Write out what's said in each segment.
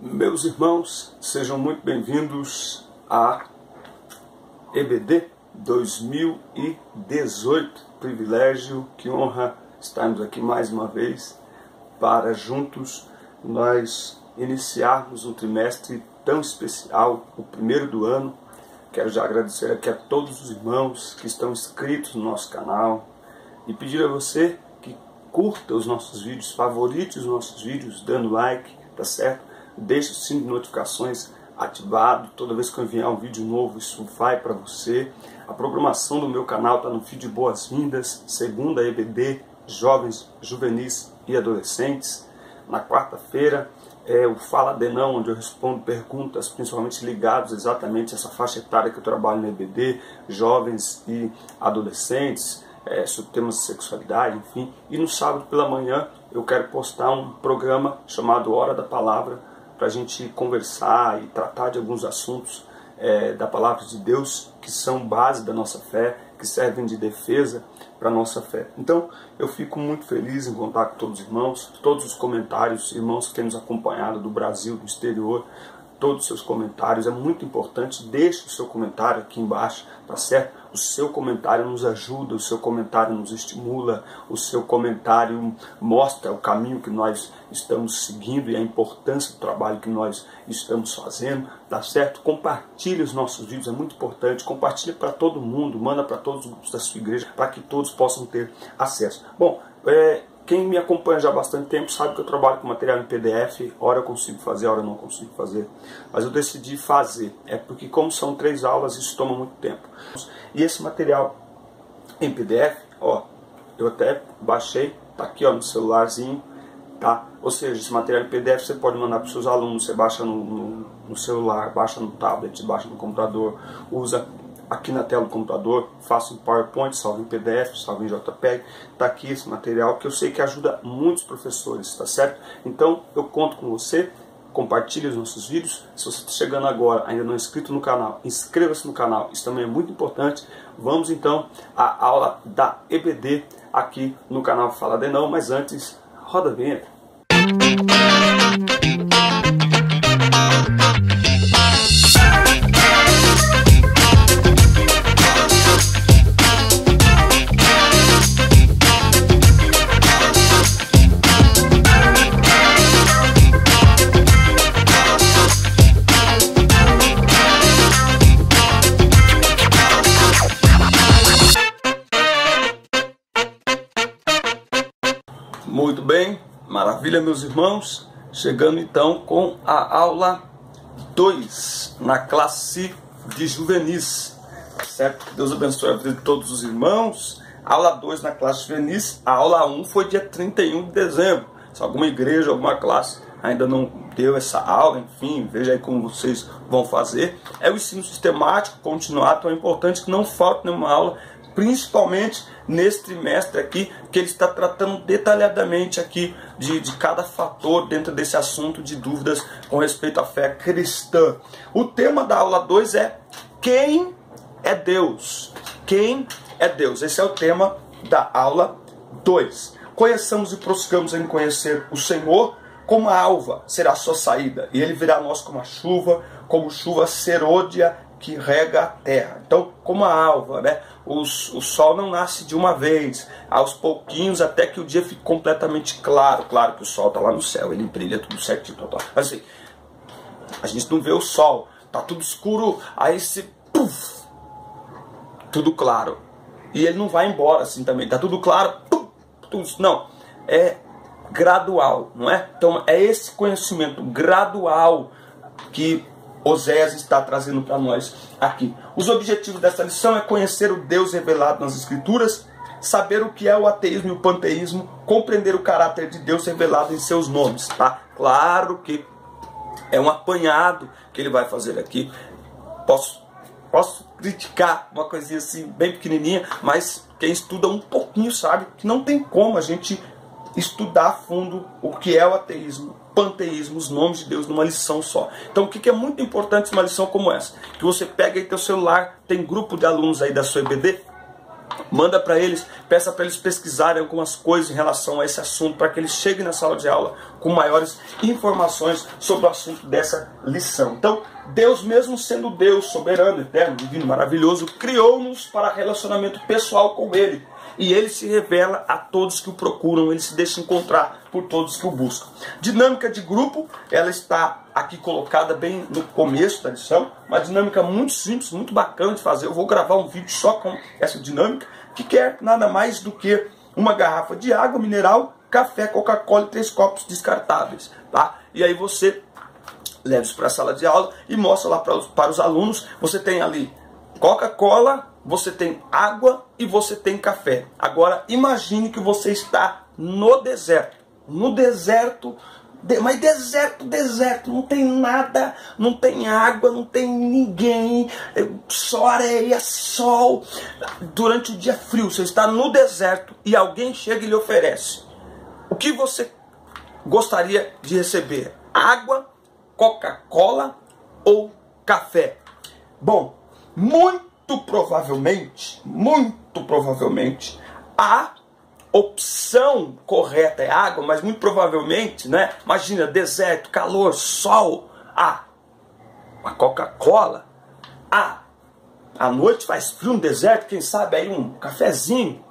Meus irmãos, sejam muito bem-vindos a EBD 2018. Privilégio, que honra estarmos aqui mais uma vez para juntos nós iniciarmos um trimestre tão especial, o primeiro do ano. Quero já agradecer aqui a todos os irmãos que estão inscritos no nosso canal e pedir a você que curta os nossos vídeos, favorite os nossos vídeos, dando like, tá certo? Deixe o sino de notificações ativado. Toda vez que eu enviar um vídeo novo, isso vai para você. A programação do meu canal está no feed Boas-Vindas, segunda EBD, Jovens, Juvenis e Adolescentes. Na quarta-feira é o Fala Denão, onde eu respondo perguntas, principalmente ligadas exatamente a essa faixa etária que eu trabalho na EBD, Jovens e Adolescentes, sobre temas de sexualidade, enfim. E no sábado pela manhã eu quero postar um programa chamado Hora da Palavra, para a gente conversar e tratar de alguns assuntos da Palavra de Deus, que são base da nossa fé, que servem de defesa para a nossa fé. Então, eu fico muito feliz em contar com todos os irmãos, todos os comentários, irmãos que têm nos acompanhado do Brasil, do exterior, todos os seus comentários, é muito importante. Deixe o seu comentário aqui embaixo, tá certo? O seu comentário nos ajuda, o seu comentário nos estimula, o seu comentário mostra o caminho que nós estamos seguindo e a importância do trabalho que nós estamos fazendo, tá certo? Compartilhe os nossos vídeos, é muito importante. Compartilhe para todo mundo, manda para todos os grupos da sua igreja, para que todos possam ter acesso. Bom, quem me acompanha já há bastante tempo sabe que eu trabalho com material em PDF, hora eu consigo fazer, hora eu não consigo fazer. Mas eu decidi fazer, porque como são 3 aulas, isso toma muito tempo. E esse material em PDF, ó, eu até baixei, tá aqui ó, no celularzinho, tá? Ou seja, esse material em PDF você pode mandar para os seus alunos, você baixa no celular, baixa no tablet, baixa no computador, usa aqui na tela do computador, faça em PowerPoint, salve em PDF, salve em JPEG. Tá aqui esse material que eu sei que ajuda muitos professores, tá certo? Então eu conto com você, compartilhe os nossos vídeos. Se você está chegando agora, ainda não é inscrito no canal, inscreva-se no canal, isso também é muito importante. Vamos então à aula da EBD aqui no canal Fala Denão, mas antes, roda a vinheta. Muito bem, maravilha, meus irmãos. Chegando então com a aula 2 na classe de juvenis, certo? Deus abençoe a vida de todos os irmãos. Aula 2 na classe de juvenis. A aula 1 foi dia 31 de dezembro. Se alguma igreja, alguma classe ainda não deu essa aula, enfim, veja aí como vocês vão fazer. É o ensino sistemático, continuado, então é importante que não falte nenhuma aula, principalmente nesse trimestre aqui, que ele está tratando detalhadamente aqui de cada fator dentro desse assunto de dúvidas com respeito à fé cristã. O tema da aula 2 é: quem é Deus? Quem é Deus? Esse é o tema da aula 2. Conheçamos e prossigamos em conhecer o Senhor. Como a alva será a sua saída, e ele virá a nós como chuva serôdia que rega a terra. Então, como a alva, né? O sol não nasce de uma vez, aos pouquinhos, até que o dia fique completamente claro. Claro que o sol está lá no céu, ele brilha tudo certinho. Mas assim, a gente não vê o sol, tá tudo escuro, aí se puff, tudo claro. E ele não vai embora assim também, tá tudo claro, puff, tudo, não, é gradual, não é? Então é esse conhecimento gradual que Oséias está trazendo para nós aqui. Os objetivos dessa lição é conhecer o Deus revelado nas Escrituras, saber o que é o ateísmo e o panteísmo, compreender o caráter de Deus revelado em seus nomes, tá? Claro que é um apanhado que ele vai fazer aqui. Posso criticar uma coisinha assim bem pequenininha, mas quem estuda um pouquinho sabe que não tem como a gente estudar a fundo o que é o ateísmo, panteísmo, os nomes de Deus numa lição só. Então o que é muito importante numa lição como essa? Que você pega aí teu celular, tem grupo de alunos aí da sua EBD, Manda para eles, peça para eles pesquisarem algumas coisas em relação a esse assunto, para que eles cheguem na sala de aula com maiores informações sobre o assunto dessa lição. Então, Deus, mesmo sendo Deus soberano, eterno, divino, maravilhoso, criou-nos para relacionamento pessoal com Ele. E Ele se revela a todos que o procuram, Ele se deixa encontrar por todos que o buscam. Dinâmica de grupo, ela está aqui colocada bem no começo da lição. Uma dinâmica muito simples, muito bacana de fazer. Eu vou gravar um vídeo só com essa dinâmica, que quer nada mais do que uma garrafa de água mineral, café, Coca-Cola e 3 copos descartáveis. Tá? E aí você leva isso para a sala de aula e mostra lá para os alunos. Você tem ali Coca-Cola, você tem água e você tem café. Agora imagine que você está no deserto. No deserto, mas deserto, não tem nada, não tem água, não tem ninguém, só areia, sol. Durante o dia frio, você está no deserto e alguém chega e lhe oferece. O que você gostaria de receber? Água, Coca-Cola ou café? Bom, muito provavelmente, a opção correta é água, mas muito provavelmente, né? Imagina, deserto, calor, sol, a Coca-Cola, à noite faz frio no deserto, quem sabe aí um cafezinho.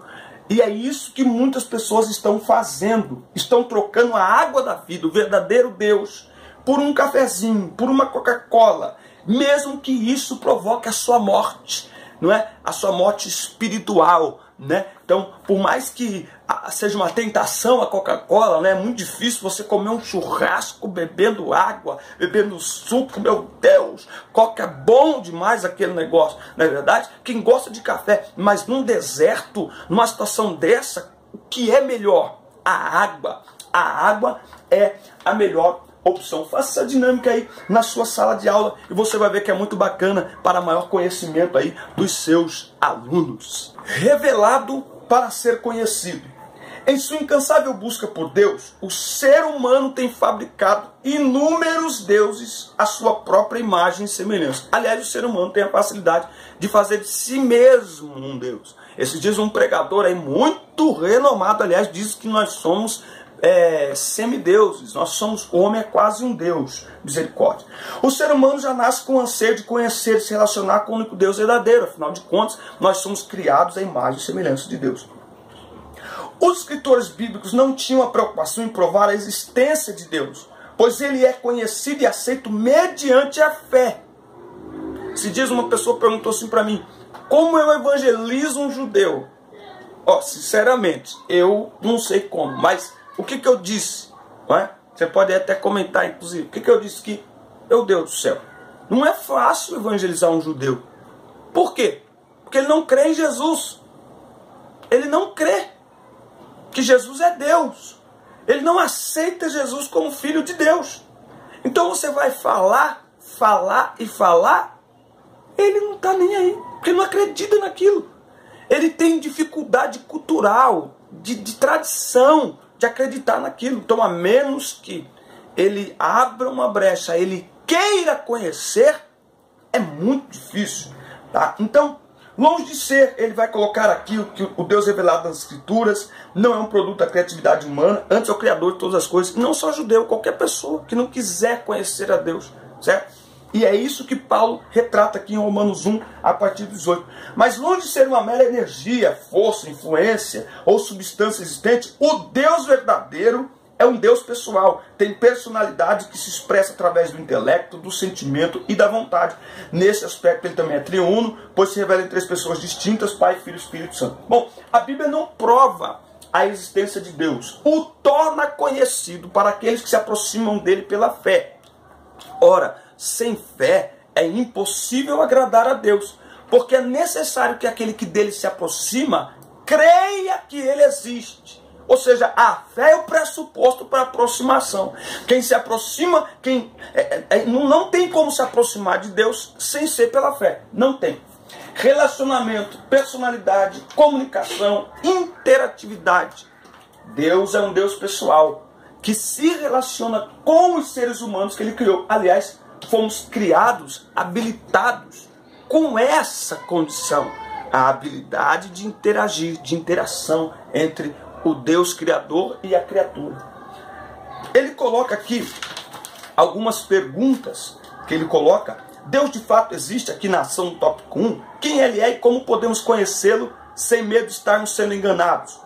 E é isso que muitas pessoas estão fazendo, estão trocando a água da vida, o verdadeiro Deus, por um cafezinho, por uma Coca-Cola, mesmo que isso provoque a sua morte, não é? A sua morte espiritual, né? Então, por mais que seja uma tentação a Coca-Cola, né? É muito difícil você comer um churrasco bebendo água, bebendo suco, meu Deus, Coca é bom demais aquele negócio, não é verdade? Quem gosta de café, mas num deserto, numa situação dessa, o que é melhor? A água. A água é a melhor opção. Faça essa dinâmica aí na sua sala de aula e você vai ver que é muito bacana para maior conhecimento aí dos seus alunos. Revelado para ser conhecido. Em sua incansável busca por Deus, o ser humano tem fabricado inúmeros deuses à sua própria imagem e semelhança. Aliás, o ser humano tem a facilidade de fazer de si mesmo um Deus. Esses dias um pregador aí muito renomado, aliás, diz que nós somos semideuses, nós somos, o homem é quase um Deus, misericórdia. O ser humano já nasce com o anseio de conhecer e se relacionar com o único Deus verdadeiro, afinal de contas, nós somos criados à imagem e semelhança de Deus. Os escritores bíblicos não tinham a preocupação em provar a existência de Deus, pois ele é conhecido e aceito mediante a fé. Se diz, uma pessoa perguntou assim para mim, como eu evangelizo um judeu? Sinceramente, eu não sei como, mas o que eu disse? Não é? Você pode até comentar, inclusive. O que eu disse que, meu Deus do céu, não é fácil evangelizar um judeu. Por quê? Porque ele não crê em Jesus. Ele não crê que Jesus é Deus. Ele não aceita Jesus como filho de Deus. Então você vai falar, ele não está nem aí, porque ele não acredita naquilo. Ele tem dificuldade cultural, de tradição, de acreditar naquilo. Então, a menos que ele abra uma brecha, ele queira conhecer, é muito difícil. Tá? Então, longe de ser, ele vai colocar aqui que o Deus revelado nas Escrituras não é um produto da criatividade humana, antes é o Criador de todas as coisas. Não só judeu, qualquer pessoa que não quiser conhecer a Deus, certo? E é isso que Paulo retrata aqui em Romanos 1, a partir do 18. Mas longe de ser uma mera energia, força, influência ou substância existente, o Deus verdadeiro é um Deus pessoal. Tem personalidade que se expressa através do intelecto, do sentimento e da vontade. Nesse aspecto ele também é triuno, pois se revela em 3 pessoas distintas, Pai, Filho e Espírito Santo. Bom, a Bíblia não prova a existência de Deus. O torna conhecido para aqueles que se aproximam dele pela fé. Ora, sem fé é impossível agradar a Deus, porque é necessário que aquele que dele se aproxima creia que ele existe. Ou seja, a fé é o pressuposto para a aproximação. Quem se aproxima, não tem como se aproximar de Deus sem ser pela fé. Não tem. Relacionamento, personalidade, comunicação, interatividade. Deus é um Deus pessoal que se relaciona com os seres humanos que ele criou. Aliás, fomos criados, habilitados com essa condição. a habilidade de interagir, de interação entre o Deus Criador e a criatura. Ele coloca aqui algumas perguntas que ele coloca. Deus de fato existe aqui na ação do tópico 1. Quem ele é e como podemos conhecê-lo sem medo de estarmos sendo enganados?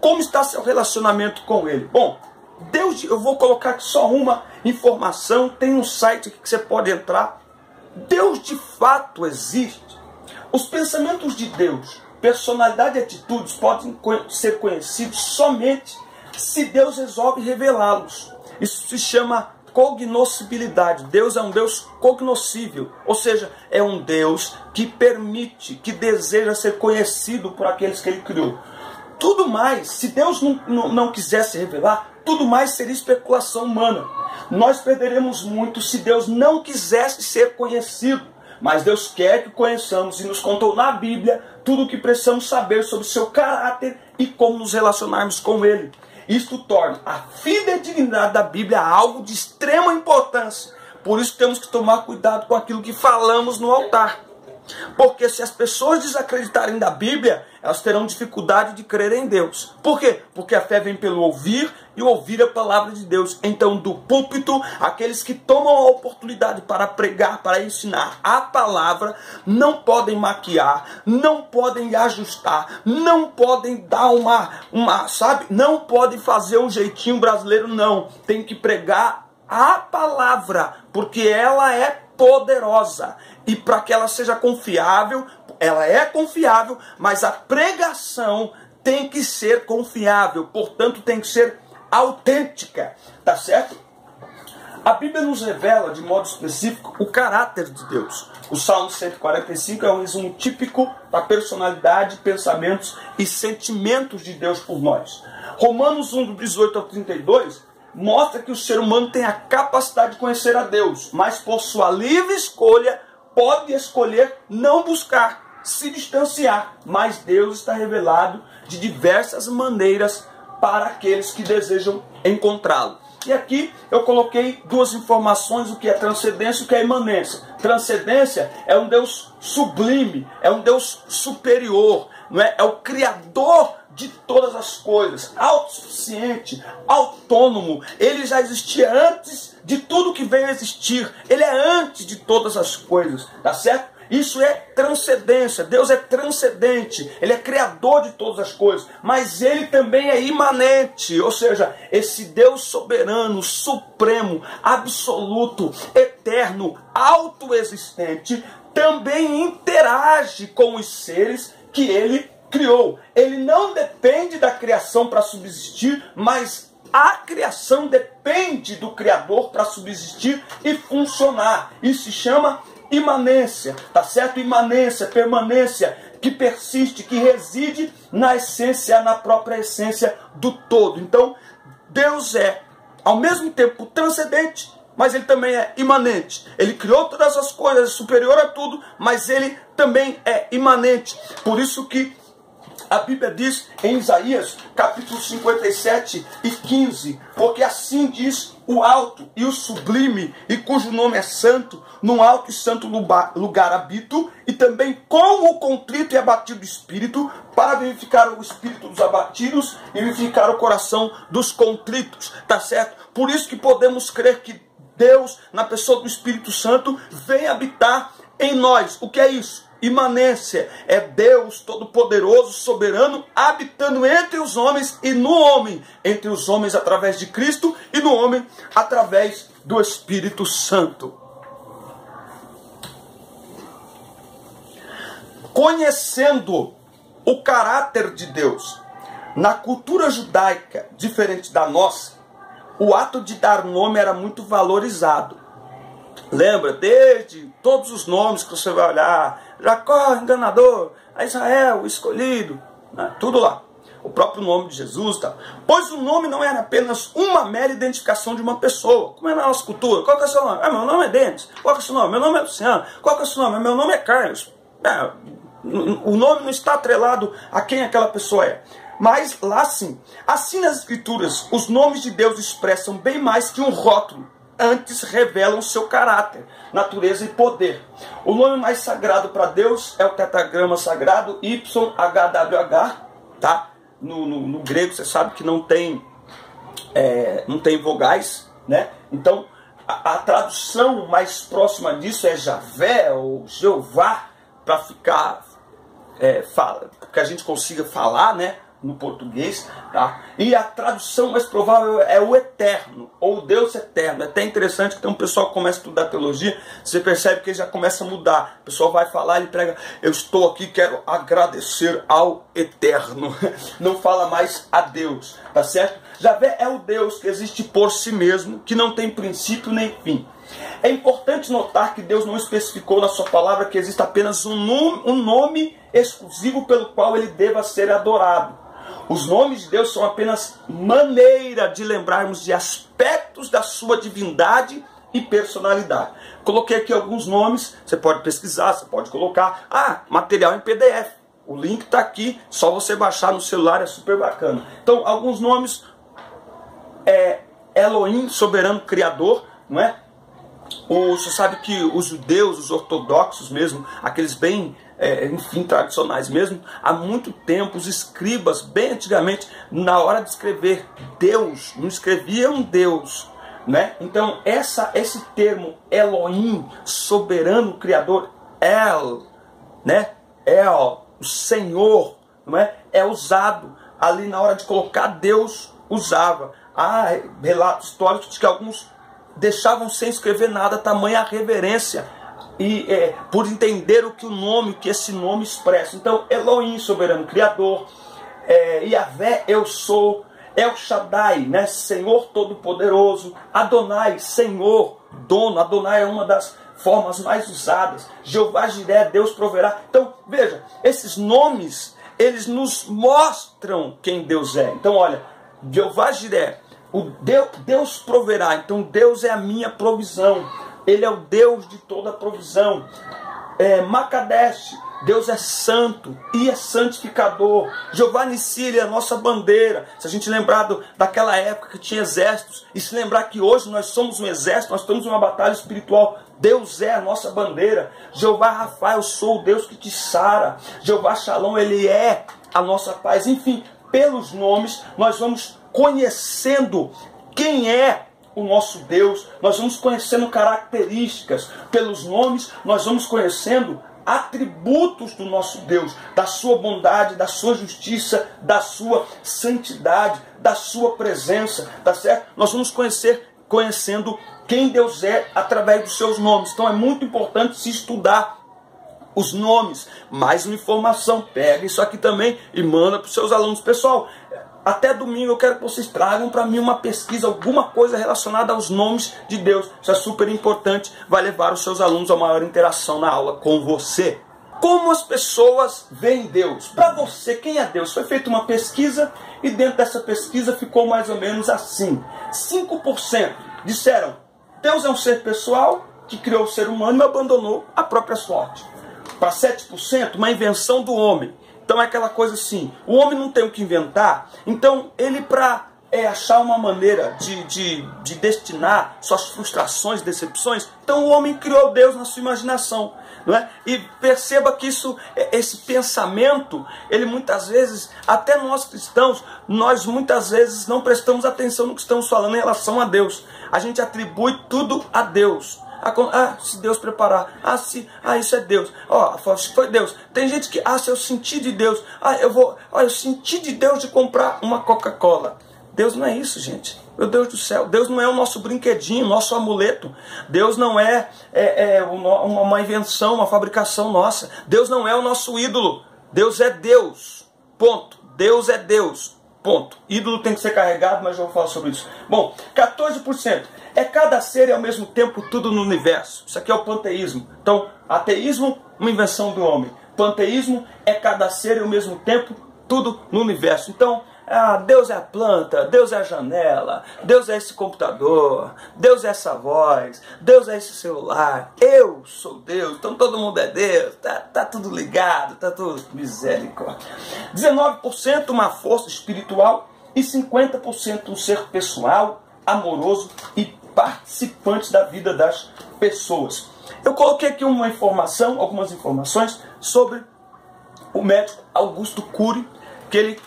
Como está seu relacionamento com ele? Bom, Deus, eu vou colocar aqui só uma informação. Tem um site aqui que você pode entrar. Deus de fato existe. Os pensamentos de Deus, personalidade e atitudes podem ser conhecidos somente se Deus resolve revelá-los. Isso se chama cognoscibilidade. Deus é um Deus cognoscível, ou seja, é um Deus que permite, que deseja ser conhecido por aqueles que ele criou. Tudo mais, se Deus não quisesse revelar, tudo mais seria especulação humana. Nós perderemos muito se Deus não quisesse ser conhecido. Mas Deus quer que conheçamos e nos contou na Bíblia tudo o que precisamos saber sobre o seu caráter e como nos relacionarmos com ele. Isto torna a fidedignidade da Bíblia algo de extrema importância. Por isso temos que tomar cuidado com aquilo que falamos no altar. Porque se as pessoas desacreditarem da Bíblia, elas terão dificuldade de crer em Deus. Por quê? Porque a fé vem pelo ouvir e ouvir a palavra de Deus. Então, do púlpito, aqueles que tomam a oportunidade para pregar, para ensinar a palavra, não podem maquiar, não podem ajustar, não podem dar não podem fazer um jeitinho brasileiro, não. Tem que pregar a palavra, porque ela é poderosa. E para que ela seja confiável, ela é confiável, mas a pregação tem que ser confiável, portanto tem que ser autêntica, tá certo? A Bíblia nos revela de modo específico o caráter de Deus. O Salmo 145 é um resumo típico da personalidade, pensamentos e sentimentos de Deus por nós. Romanos 1, do 18 ao 32, mostra que o ser humano tem a capacidade de conhecer a Deus, mas por sua livre escolha, pode escolher não buscar, se distanciar, mas Deus está revelado de diversas maneiras para aqueles que desejam encontrá-lo. E aqui eu coloquei duas informações, o que é transcendência e o que é imanência. Transcendência é um Deus sublime, é um Deus superior, não é? É o Criador de todas as coisas, autossuficiente, autônomo. Ele já existia antes de tudo que veio a existir. Ele é antes de todas as coisas, tá certo? Isso é transcendência. Deus é transcendente. Ele é criador de todas as coisas. Mas ele também é imanente. Ou seja, esse Deus soberano, supremo, absoluto, eterno, autoexistente, também interage com os seres que ele criou. Ele não depende da criação para subsistir, mas a criação depende do Criador para subsistir e funcionar. Isso se chama imanência, tá certo? Imanência, permanência, que persiste, que reside na essência, na própria essência do todo. Então, Deus é, ao mesmo tempo, transcendente, mas ele também é imanente. Ele criou todas as coisas, é superior a tudo, mas ele também é imanente. Por isso que a Bíblia diz em Isaías, capítulo 57 e 15, porque assim diz o alto e o sublime, e cujo nome é santo, num alto e santo lugar habito, e também com o contrito e abatido espírito, para vivificar o espírito dos abatidos e vivificar o coração dos contritos, tá certo? Por isso que podemos crer que Deus, na pessoa do Espírito Santo, vem habitar em nós. O que é isso? Imanência. É Deus Todo-Poderoso, soberano, habitando entre os homens e no homem. Entre os homens através de Cristo e no homem através do Espírito Santo. Conhecendo o caráter de Deus, na cultura judaica, diferente da nossa, o ato de dar nome era muito valorizado. Lembra, desde todos os nomes que você vai olhar, Jacó, enganador, a Israel, escolhido, né? Tudo lá. O próprio nome de Jesus e tal. Pois o nome não era apenas uma mera identificação de uma pessoa. Como é na nossa cultura? Qual que é o seu nome? Meu nome é Denis. Qual que é o seu nome? Meu nome é Luciano. Qual que é o seu nome? Meu nome é Carlos. O nome não está atrelado a quem aquela pessoa é. Mas lá sim, assim nas Escrituras, os nomes de Deus expressam bem mais que um rótulo. antes revelam seu caráter, natureza e poder. O nome mais sagrado para Deus é o tetragrama sagrado YHWH, tá? No grego você sabe que não tem vogais, né? Então a tradução mais próxima disso é Javé ou Jeová, para ficar que a gente consiga falar, né, no português, tá? E a tradução mais provável é o Eterno, ou Deus Eterno. É até interessante que tem um pessoal que começa a estudar teologia, você percebe que ele já começa a mudar. O pessoal vai falar, ele prega, eu estou aqui, quero agradecer ao Eterno. Não fala mais a Deus, tá certo? Javé é o Deus que existe por si mesmo, que não tem princípio nem fim. É importante notar que Deus não especificou na sua palavra que existe apenas um nome exclusivo pelo qual ele deva ser adorado. Os nomes de Deus são apenas maneira de lembrarmos de aspectos da sua divindade e personalidade. Coloquei aqui alguns nomes, você pode pesquisar, você pode colocar. Material em PDF. O link está aqui, só você baixar no celular, é super bacana. Então, alguns nomes: Elohim, soberano criador, não é? Você sabe que os judeus, os ortodoxos mesmo, aqueles bem, tradicionais mesmo, há muito tempo, os escribas, bem antigamente, na hora de escrever Deus, não escreviam Deus, né? Então, esse termo Elohim, soberano criador, né? O Senhor, não é? É usado ali na hora de colocar Deus, usava. Há relatos históricos de que alguns deixavam sem escrever nada, tamanha a reverência, e por entender o que esse nome expressa. Então, Elohim, soberano criador, Yahvé, eu sou, El Shaddai, né? Senhor todo-poderoso, Adonai, Senhor, dono. Adonai é uma das formas mais usadas. Jeová Jiré, Deus proverá. Então, veja, esses nomes, eles nos mostram quem Deus é. Então, olha, Jeová Jiré, Deus proverá. Então Deus é a minha provisão, Ele é o Deus de toda provisão. Makadesh, Deus é santo e é santificador. Jeová Nissi, Ele é a nossa bandeira. Se a gente lembrar daquela época que tinha exércitos, e se lembrar que hoje nós somos um exército, nós estamos em uma batalha espiritual, Deus é a nossa bandeira. Jeová Rafa, eu sou o Deus que te sara. Jeová Shalom, Ele é a nossa paz. Enfim, pelos nomes nós vamos conhecendo quem é o nosso Deus, nós vamos conhecendo características. Pelos nomes nós vamos conhecendo atributos do nosso Deus, da sua bondade, da sua justiça, da sua santidade, da sua presença, tá certo? Nós vamos conhecendo quem Deus é através dos seus nomes. Então é muito importante se estudar os nomes. Mais uma informação, pega isso aqui também e manda para os seus alunos. Pessoal, até domingo eu quero que vocês tragam para mim uma pesquisa, alguma coisa relacionada aos nomes de Deus. Isso é super importante, vai levar os seus alunos a maior interação na aula com você. Como as pessoas veem Deus? Para você, quem é Deus? Foi feita uma pesquisa e dentro dessa pesquisa ficou mais ou menos assim. 5% disseram: Deus é um ser pessoal que criou o ser humano e abandonou a própria sorte. Para 7%, uma invenção do homem. Então é aquela coisa assim, o homem não tem o que inventar, então ele, para achar uma maneira de destinar suas frustrações, decepções, então o homem criou Deus na sua imaginação, não é? E perceba que esse pensamento, ele muitas vezes, até nós cristãos, nós muitas vezes não prestamos atenção no que estamos falando em relação a Deus. A gente atribui tudo a Deus. Se Deus preparar, isso é Deus, foi Deus. Tem gente que, se eu senti de Deus, eu senti de Deus de comprar uma Coca-Cola. Deus não é isso, gente. Meu Deus do céu, Deus não é o nosso brinquedinho, nosso amuleto. Deus não é uma invenção, uma fabricação nossa. Deus não é o nosso ídolo. Deus é Deus, ponto. Deus é Deus, ponto. Ídolo tem que ser carregado, mas eu vou falar sobre isso. Bom, 14%. É cada ser e ao mesmo tempo tudo no universo. Isso aqui é o panteísmo. Então, ateísmo, uma invenção do homem. Panteísmo é cada ser e ao mesmo tempo tudo no universo. Então, Deus é a planta, Deus é a janela, Deus é esse computador, Deus é essa voz, Deus é esse celular, eu sou Deus, então todo mundo é Deus, tá tudo ligado, tá tudo misericórdia. 19% uma força espiritual e 50% um ser pessoal, amoroso e participantes da vida das pessoas. Eu coloquei aqui algumas informações sobre o médico Augusto Cury, que ele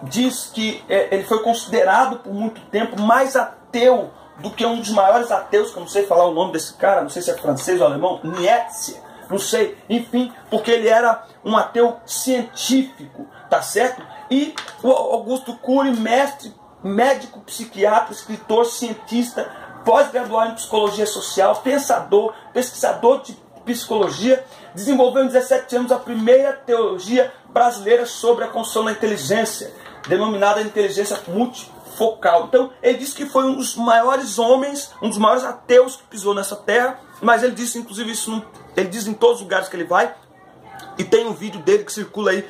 diz que ele foi considerado por muito tempo mais ateu do que um dos maiores ateus, que eu não sei falar o nome desse cara, não sei se é francês ou alemão, Nietzsche, não sei, enfim, porque ele era um ateu científico, tá certo? E o Augusto Cury, mestre, médico, psiquiatra, escritor, cientista, pós-graduado em psicologia social, pensador, pesquisador de psicologia, desenvolveu em 17 anos a primeira teologia brasileira sobre a construção da inteligência, denominada inteligência multifocal. Então, ele disse que foi um dos maiores homens, um dos maiores ateus que pisou nessa terra, mas ele disse, inclusive, ele diz em todos os lugares que ele vai, e tem um vídeo dele que circula aí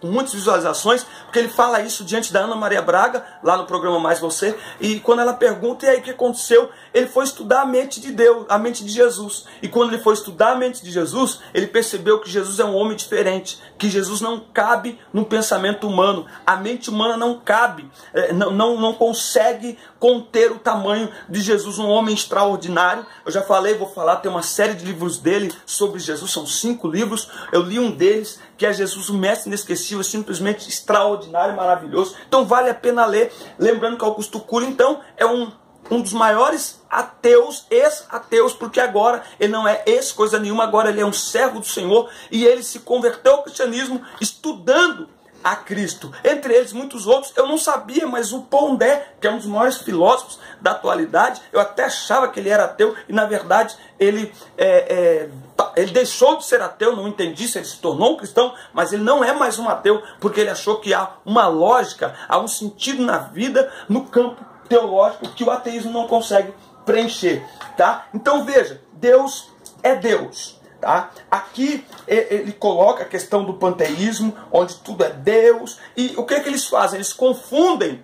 com muitas visualizações, porque ele fala isso diante da Ana Maria Braga, lá no programa Mais Você, e quando ela pergunta, e aí o que aconteceu? Ele foi estudar a mente de Deus, a mente de Jesus, e quando ele foi estudar a mente de Jesus, ele percebeu que Jesus é um homem diferente, que Jesus não cabe no pensamento humano, a mente humana não cabe, não consegue conter o tamanho de Jesus, um homem extraordinário. Eu já falei, vou falar, tem uma série de livros dele sobre Jesus, são 5 livros, eu li um deles, que é Jesus, o Mestre Inesquecível, simplesmente extraordinário, maravilhoso. Então vale a pena ler. Lembrando que Augusto Cury, então, é um dos maiores ateus, ex-ateus, porque agora ele não é ex-coisa nenhuma, agora ele é um servo do Senhor, e ele se converteu ao cristianismo estudando a Cristo. Entre eles, muitos outros, eu não sabia, mas o Pondé, que é um dos maiores filósofos da atualidade, eu até achava que ele era ateu, e na verdade ele deixou de ser ateu, não entendi se ele se tornou um cristão, mas ele não é mais um ateu, porque ele achou que há uma lógica, há um sentido na vida, no campo teológico, que o ateísmo não consegue preencher, tá? Então veja, Deus é Deus. Tá? Aqui ele coloca a questão do panteísmo, onde tudo é Deus. E o que é que eles fazem? Eles confundem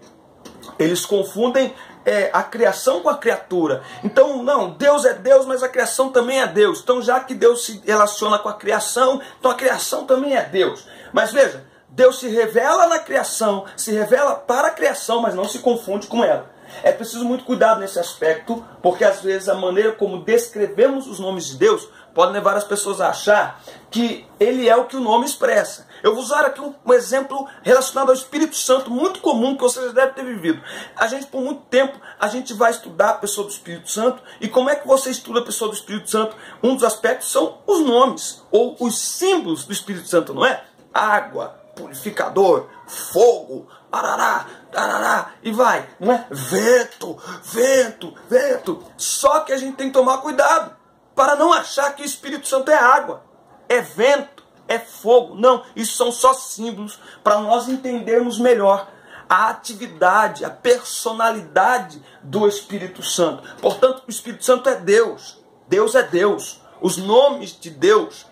a criação com a criatura. Então, não, Deus é Deus, mas a criação também é Deus. Então, já que Deus se relaciona com a criação, então a criação também é Deus. Mas veja, Deus se revela na criação, se revela para a criação, mas não se confunde com ela. É preciso muito cuidado nesse aspecto, porque às vezes a maneira como descrevemos os nomes de Deus pode levar as pessoas a achar que ele é o que o nome expressa. Eu vou usar aqui um exemplo relacionado ao Espírito Santo, muito comum, que você já deve ter vivido. A gente, por muito tempo, a gente vai estudar a pessoa do Espírito Santo. E como é que você estuda a pessoa do Espírito Santo? Um dos aspectos são os nomes, ou os símbolos do Espírito Santo, não é? Água, purificador, fogo, arará, arará, e vai, não é? Vento, vento, vento. Só que a gente tem que tomar cuidado para não achar que o Espírito Santo é água, é vento, é fogo. Não, isso são só símbolos para nós entendermos melhor a atividade, a personalidade do Espírito Santo. Portanto, o Espírito Santo é Deus. Deus é Deus. Os nomes de Deus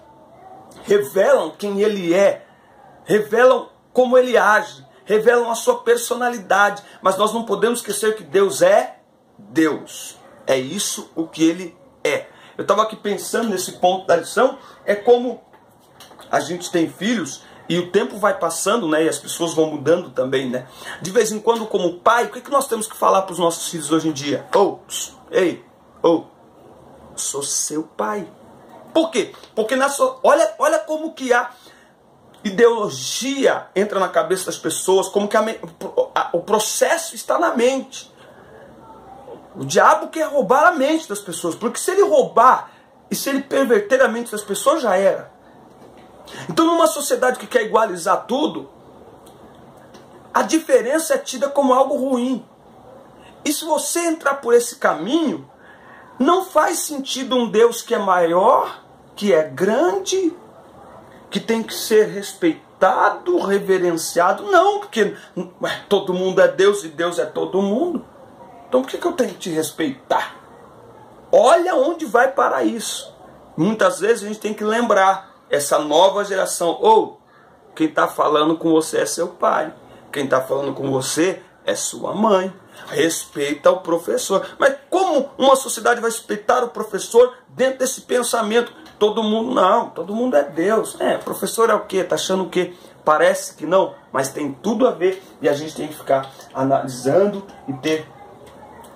revelam quem Ele é, revelam como Ele age, revelam a sua personalidade. Mas nós não podemos esquecer que Deus é Deus. É isso o que Ele é. Eu estava aqui pensando nesse ponto da lição, é como a gente tem filhos e o tempo vai passando, né, e as pessoas vão mudando também, né? De vez em quando, como pai, o que nós temos que falar para os nossos filhos hoje em dia? Sou seu pai. Por quê? Porque olha como que a ideologia entra na cabeça das pessoas, como que o processo está na mente. O diabo quer roubar a mente das pessoas, porque se ele roubar e se ele perverter a mente das pessoas, já era. Então, numa sociedade que quer igualizar tudo, a diferença é tida como algo ruim. E se você entrar por esse caminho, não faz sentido um Deus que é maior, que é grande, que tem que ser respeitado, reverenciado. Não, porque todo mundo é Deus e Deus é todo mundo. Então por que eu tenho que te respeitar? Olha onde vai parar isso. Muitas vezes a gente tem que lembrar essa nova geração. Quem está falando com você é seu pai. Quem está falando com você é sua mãe. Respeita o professor. Mas como uma sociedade vai respeitar o professor dentro desse pensamento? Todo mundo não, todo mundo é Deus. Professor é o quê? Está achando o quê? Parece que não, mas tem tudo a ver. E a gente tem que ficar analisando e ter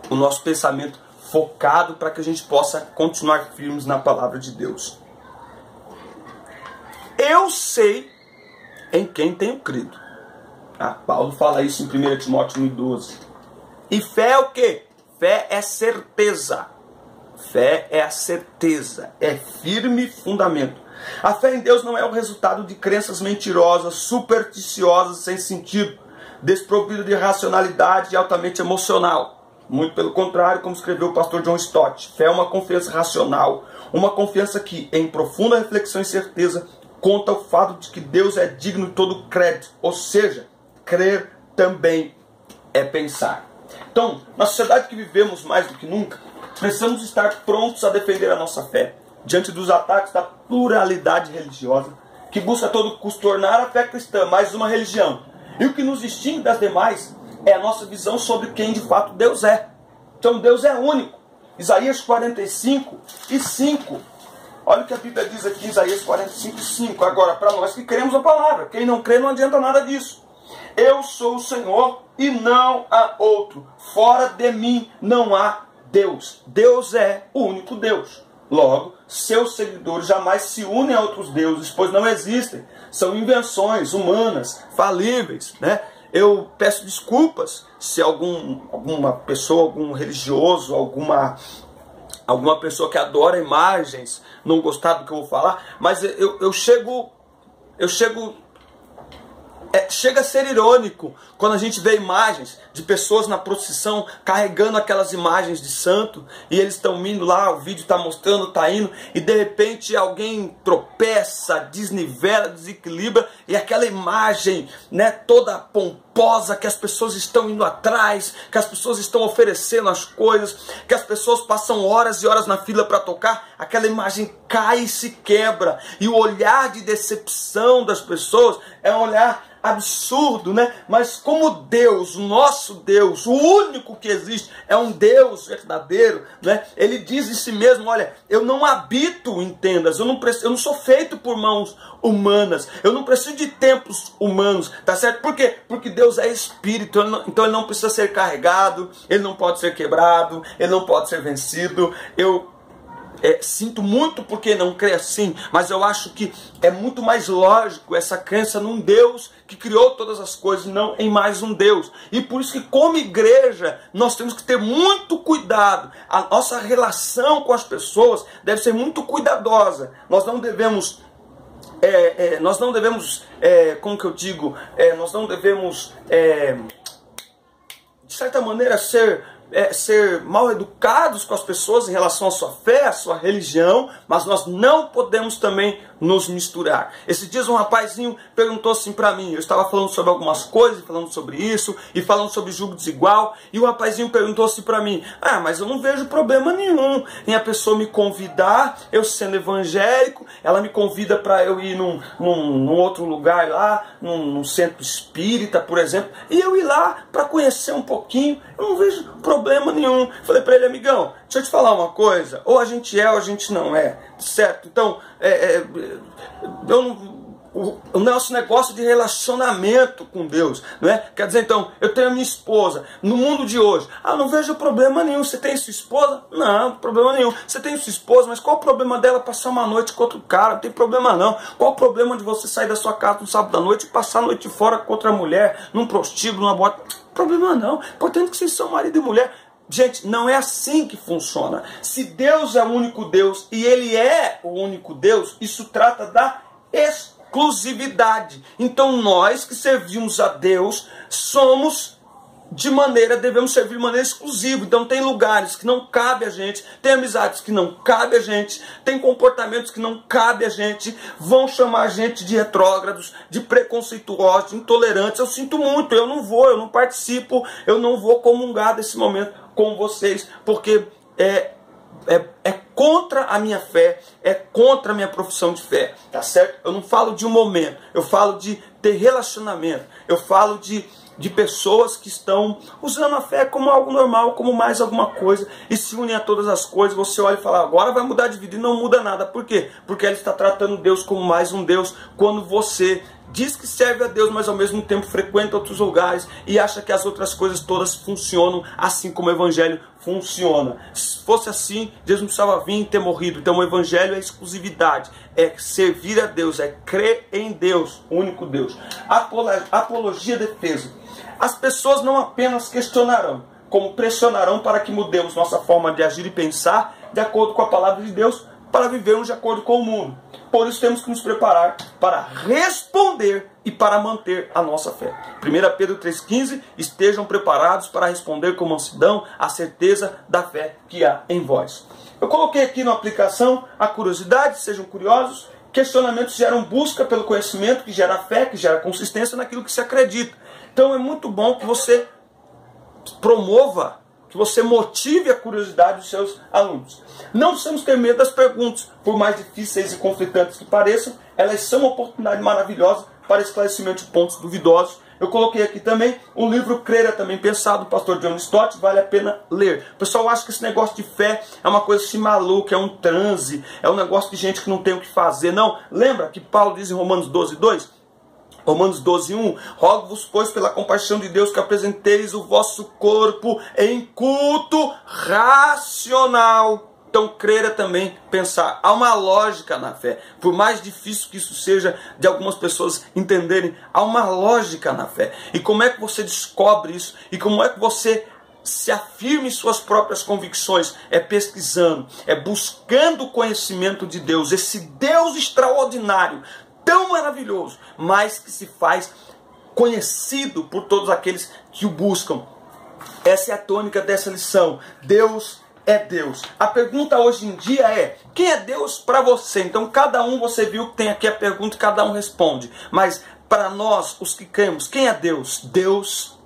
o nosso pensamento focado para que a gente possa continuar firmes na palavra de Deus. Eu sei em quem tenho crido. Paulo fala isso em 1 Timóteo 1,12. E fé é o quê? Fé é certeza. Fé é a certeza, é firme fundamento. A fé em Deus não é o resultado de crenças mentirosas, supersticiosas, sem sentido, desprovida de racionalidade e altamente emocional. Muito pelo contrário, como escreveu o pastor John Stott, fé é uma confiança racional, uma confiança que, em profunda reflexão e certeza, conta o fato de que Deus é digno de todo crédito, ou seja, crer também é pensar. Então, na sociedade que vivemos mais do que nunca, precisamos estar prontos a defender a nossa fé, diante dos ataques da pluralidade religiosa, que busca a todo custo tornar a fé cristã mais uma religião. E o que nos distingue das demais é a nossa visão sobre quem de fato Deus é. Então Deus é único. Isaías 45:5. Olha o que a Bíblia diz aqui em Isaías 45:5. Agora, para nós que cremos a palavra. Quem não crê não adianta nada disso. Eu sou o Senhor e não há outro. Fora de mim não há Deus. Deus é o único Deus. Logo, seus seguidores jamais se unem a outros deuses, pois não existem. São invenções humanas, falíveis, né? Eu peço desculpas se alguma pessoa, algum religioso, alguma pessoa que adora imagens não gostar do que eu vou falar, mas chega a ser irônico quando a gente vê imagens de pessoas na procissão carregando aquelas imagens de santo e eles estão indo lá, o vídeo está mostrando, está indo, e de repente alguém tropeça, desnivela, desequilibra e aquela imagem, né, toda pomposa que as pessoas estão indo atrás, que as pessoas estão oferecendo as coisas, que as pessoas passam horas e horas na fila para tocar, aquela imagem cai e se quebra, e o olhar de decepção das pessoas é um olhar absurdo, né? Mas como Deus, o nosso Deus, o único que existe, é um Deus verdadeiro, né? Ele diz em si mesmo, olha, eu não habito em tendas, eu não sou feito por mãos humanas, eu não preciso de templos humanos, tá certo? Por quê? Porque Deus é espírito, então ele não precisa ser carregado, ele não pode ser quebrado, ele não pode ser vencido. Eu sinto muito porque não crê assim, mas eu acho que é muito mais lógico essa crença num Deus que criou todas as coisas, não em mais um Deus. E por isso que como igreja nós temos que ter muito cuidado. A nossa relação com as pessoas deve ser muito cuidadosa. Nós não devemos como que eu digo, nós não devemos de certa maneira ser mal educados com as pessoas em relação à sua fé, à sua religião, mas nós não podemos também nos misturar. Esses dias um rapazinho perguntou assim para mim, eu estava falando sobre algumas coisas, falando sobre isso, e falando sobre julgo desigual, e o rapazinho perguntou assim para mim, mas eu não vejo problema nenhum em a pessoa me convidar, eu sendo evangélico, ela me convida para eu ir num outro lugar lá, num centro espírita, por exemplo, e eu ir lá para conhecer um pouquinho, eu não vejo problema nenhum. Falei para ele, amigão, deixa eu te falar uma coisa, ou a gente é ou a gente não é, certo? Então, o nosso negócio de relacionamento com Deus, não é? Quer dizer, então, eu tenho a minha esposa, no mundo de hoje, não vejo problema nenhum. Você tem sua esposa? Não, problema nenhum. Você tem sua esposa, mas qual o problema dela passar uma noite com outro cara? Não tem problema não. Qual o problema de você sair da sua casa no sábado à noite e passar a noite fora com outra mulher, num prostíbulo, numa boate? Problema não. Importante que vocês são marido e mulher. Gente, não é assim que funciona. Se Deus é o único Deus e Ele é o único Deus, isso trata da exclusividade. Então nós que servimos a Deus devemos servir de maneira exclusiva. Então tem lugares que não cabe a gente, tem amizades que não cabe a gente, tem comportamentos que não cabe a gente, vão chamar a gente de retrógrados, de preconceituosos, de intolerantes. Eu sinto muito, eu não participo, eu não vou comungar desse momento com vocês, porque é contra a minha fé, é contra a minha profissão de fé, tá certo? Eu não falo de um momento, eu falo de ter relacionamento, eu falo de pessoas que estão usando a fé como algo normal, como mais alguma coisa, e se unem a todas as coisas. Você olha e fala, agora vai mudar de vida, e não muda nada. Por quê? Porque ela está tratando Deus como mais um Deus, quando você diz que serve a Deus, mas ao mesmo tempo frequenta outros lugares e acha que as outras coisas todas funcionam assim como o Evangelho funciona. Se fosse assim, Jesus não precisava vir e ter morrido. Então o Evangelho é exclusividade, é servir a Deus, é crer em Deus, o único Deus. Apologia, defesa. As pessoas não apenas questionarão, como pressionarão para que mudemos nossa forma de agir e pensar de acordo com a palavra de Deus, para vivermos de acordo com o mundo. Por isso temos que nos preparar para responder e para manter a nossa fé. 1 Pedro 3,15, estejam preparados para responder com mansidão a certeza da fé que há em vós. Eu coloquei aqui na aplicação a curiosidade, sejam curiosos. Questionamentos geram busca pelo conhecimento, que gera fé, que gera consistência naquilo que se acredita. Então é muito bom que você promova, que você motive a curiosidade dos seus alunos. Não precisamos ter medo das perguntas, por mais difíceis e conflitantes que pareçam, elas são uma oportunidade maravilhosa para esclarecimento de pontos duvidosos. Eu coloquei aqui também o livro Crer é Também Pensar, do pastor John Stott, vale a pena ler. O pessoal acha que esse negócio de fé é uma coisa assim maluca, é um transe, é um negócio de gente que não tem o que fazer. Não, lembra que Paulo diz em Romanos 12:2? Romanos 12:1, rogo-vos, pois, pela compaixão de Deus, que apresenteis o vosso corpo em culto racional. Então, crer é também pensar. Há uma lógica na fé. Por mais difícil que isso seja de algumas pessoas entenderem, há uma lógica na fé. E como é que você descobre isso? E como é que você se afirma em suas próprias convicções? É pesquisando, é buscando o conhecimento de Deus. Esse Deus extraordinário, tão maravilhoso, mas que se faz conhecido por todos aqueles que o buscam. Essa é a tônica dessa lição. Deus é Deus. A pergunta hoje em dia é: quem é Deus para você? Então cada um, você viu que tem aqui a pergunta e cada um responde. Mas para nós, os que cremos, quem é Deus? Deus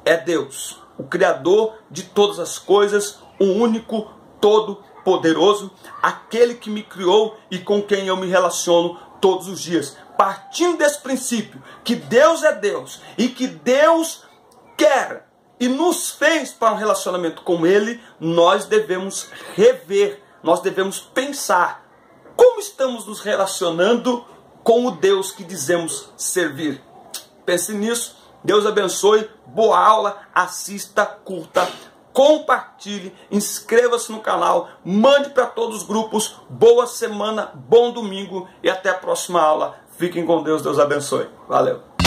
é Deus, o Criador de todas as coisas, o único, todo-poderoso, aquele que me criou e com quem eu me relaciono todos os dias. Partindo desse princípio, que Deus é Deus e que Deus quer e nos fez para um relacionamento com Ele, nós devemos rever, nós devemos pensar como estamos nos relacionando com o Deus que dizemos servir. Pense nisso, Deus abençoe, boa aula, assista, curta, compartilhe, inscreva-se no canal, mande para todos os grupos, boa semana, bom domingo e até a próxima aula. Fiquem com Deus, Deus abençoe. Valeu!